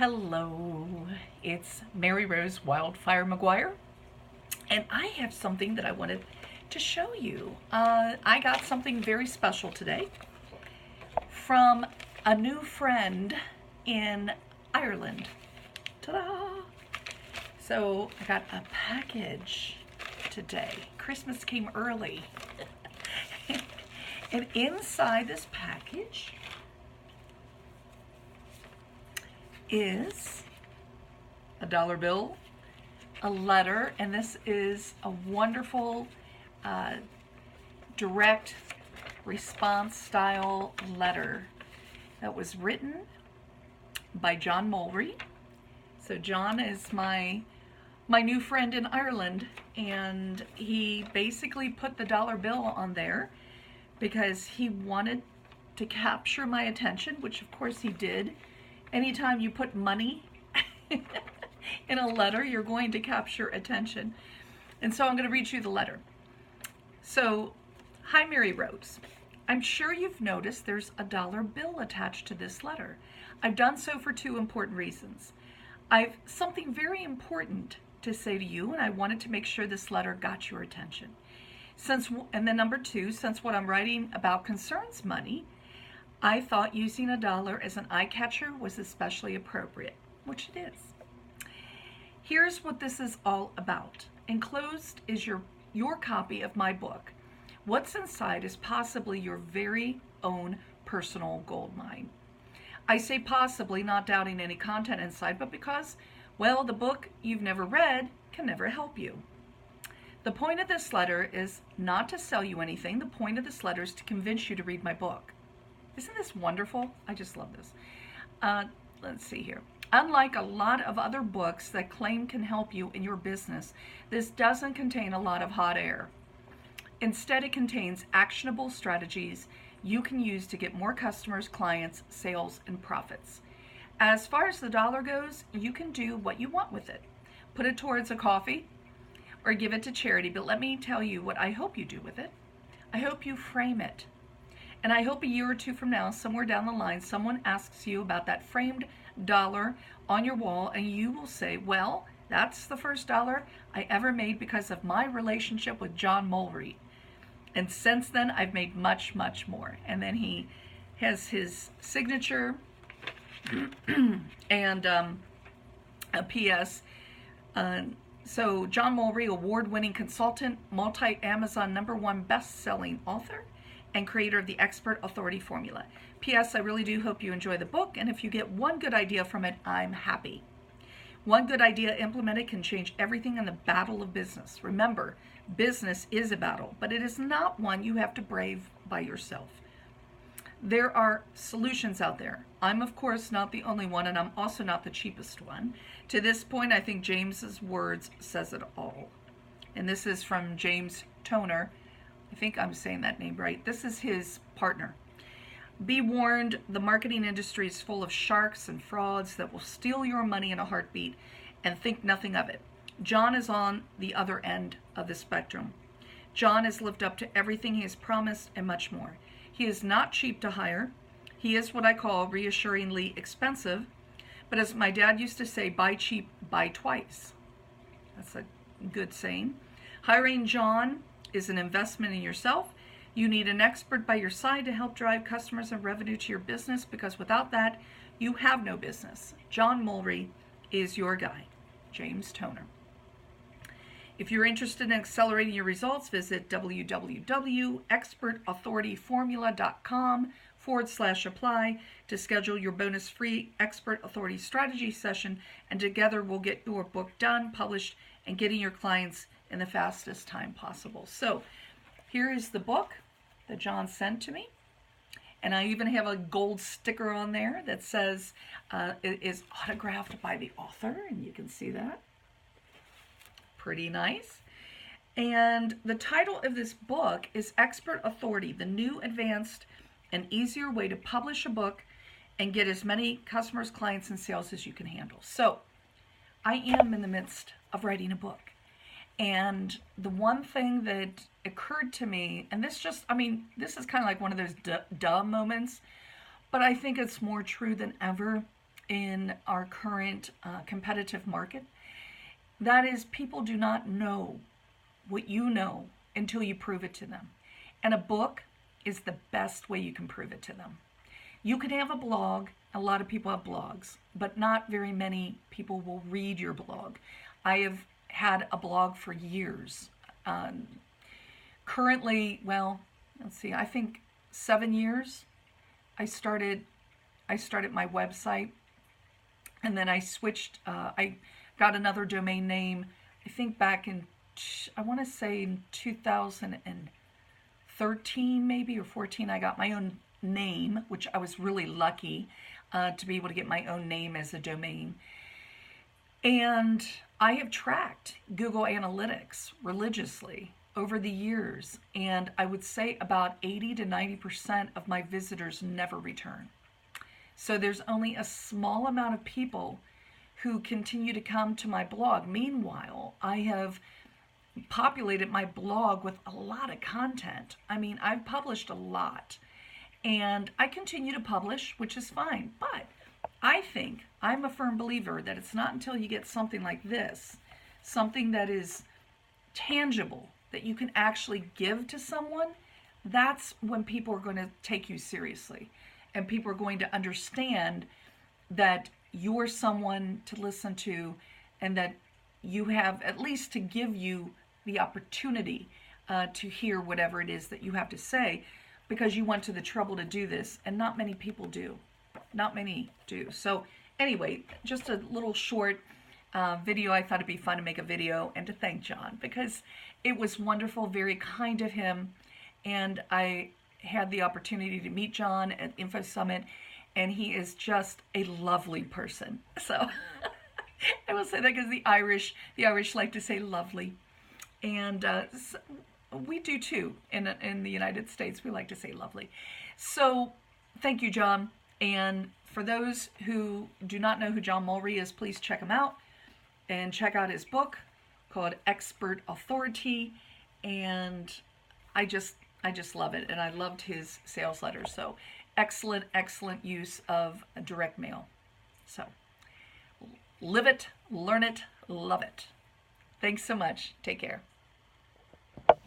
Hello, it's Mary Rose Wildfire Maguire, and I have something that I wanted to show you. I got something very special today from a new friend in Ireland. Ta-da! So I got a package today. Christmas came early. And inside this package is a dollar bill, a letter, and this is a wonderful direct response style letter that was written by John Mulry. So John is my new friend in Ireland, and he basically put the dollar bill on there because he wanted to capture my attention, which of course he did. Anytime you put money in a letter, you're going to capture attention. And so I'm going to read you the letter. So, hi Mary Rose. I'm sure you've noticed there's a dollar bill attached to this letter. I've done so for two important reasons. I've something very important to say to you, and I wanted to make sure this letter got your attention. And then number two, since what I'm writing about concerns money, I thought using a dollar as an eye catcher was especially appropriate, which it is. Here's what this is all about. Enclosed is your copy of my book. What's inside is possibly your very own personal gold mine. I say possibly, not doubting any content inside, but because, well, the book you've never read can never help you. The point of this letter is not to sell you anything. The point of this letter is to convince you to read my book. Isn't this wonderful? I just love this. Let's see here. Unlike a lot of other books that claim can help you in your business, this doesn't contain a lot of hot air. Instead, it contains actionable strategies you can use to get more customers, clients, sales, and profits. As far as the dollar goes, you can do what you want with it. Put it towards a coffee or give it to charity, but let me tell you what I hope you do with it. I hope you frame it. And I hope a year or two from now, somewhere down the line, someone asks you about that framed dollar on your wall, and you will say, well, that's the first dollar I ever made because of my relationship with John Mulry. And since then, I've made much, much more. And then he has his signature and a PS. So John Mulry, award-winning consultant, multi-Amazon #1 best-selling author, and creator of the Expert Authority Formula. P.S. I really do hope you enjoy the book, and if you get one good idea from it, I'm happy. One good idea implemented can change everything in the battle of business. Remember, business is a battle, but it is not one you have to brave by yourself. There are solutions out there. I'm, of course, not the only one, and I'm also not the cheapest one. To this point, I think James's words says it all. And this is from James Toner. I think I'm saying that name right. This is his partner. Be warned, the marketing industry is full of sharks and frauds that will steal your money in a heartbeat and think nothing of it. John is on the other end of the spectrum. John has lived up to everything he has promised and much more. He is not cheap to hire. He is what I call reassuringly expensive. But as my dad used to say, buy cheap, buy twice. That's a good saying. Hiring John is an investment in yourself. You need an expert by your side to help drive customers and revenue to your business, because without that, you have no business. John Mulry is your guy. James Toner. If you're interested in accelerating your results, visit www.expertauthorityformula.com/apply to schedule your bonus free Expert Authority Strategy session, and together we'll get your book done, published, and getting your clients in the fastest time possible. So here is the book that John sent to me. And I even have a gold sticker on there that says it is autographed by the author, and you can see that. Pretty nice. And the title of this book is Expert Authority, the new, advanced, and easier way to publish a book and get as many customers, clients, and sales as you can handle. So I am in the midst of writing a book. And the one thing that occurred to me, and this is kind of like one of those duh moments, but I think it's more true than ever, in our current competitive market. That is, people do not know what you know until you prove it to them. And a book is the best way you can prove it to them. You can have a blog. A lot of people have blogs, but not very many people will read your blog. I have had a blog for years. Currently, well, let's see, I think 7 years. I started my website, and then I switched. I got another domain name. I think back in, I want to say in 2013 maybe, or 14. I got my own name, which I was really lucky to be able to get my own name as a domain. And I have tracked Google Analytics religiously over the years, and I would say about 80 to 90% of my visitors never return. So there's only a small amount of people who continue to come to my blog. Meanwhile, I have populated my blog with a lot of content. I mean, I've published a lot, and I continue to publish, which is fine. But I think, I'm a firm believer that it's not until you get something like this, something that is tangible, that you can actually give to someone, that's when people are going to take you seriously. And people are going to understand that you're someone to listen to, and that you have at least to give you the opportunity to hear whatever it is that you have to say, because you went to the trouble to do this, and not many people do. Not many do. So anyway, just a little short video. I thought it'd be fun to make a video and to thank John, because it was wonderful, very kind of him. And I had the opportunity to meet John at Info Summit, and he is just a lovely person. So I will say that because the Irish like to say lovely, and we do too in the United States. We like to say lovely. So thank you, John. And for those who do not know who John Mulry is, please check him out and check out his book called Expert Authority. And I just love it. And I loved his sales letter. So excellent use of direct mail. So live it, learn it, love it. Thanks so much. Take care.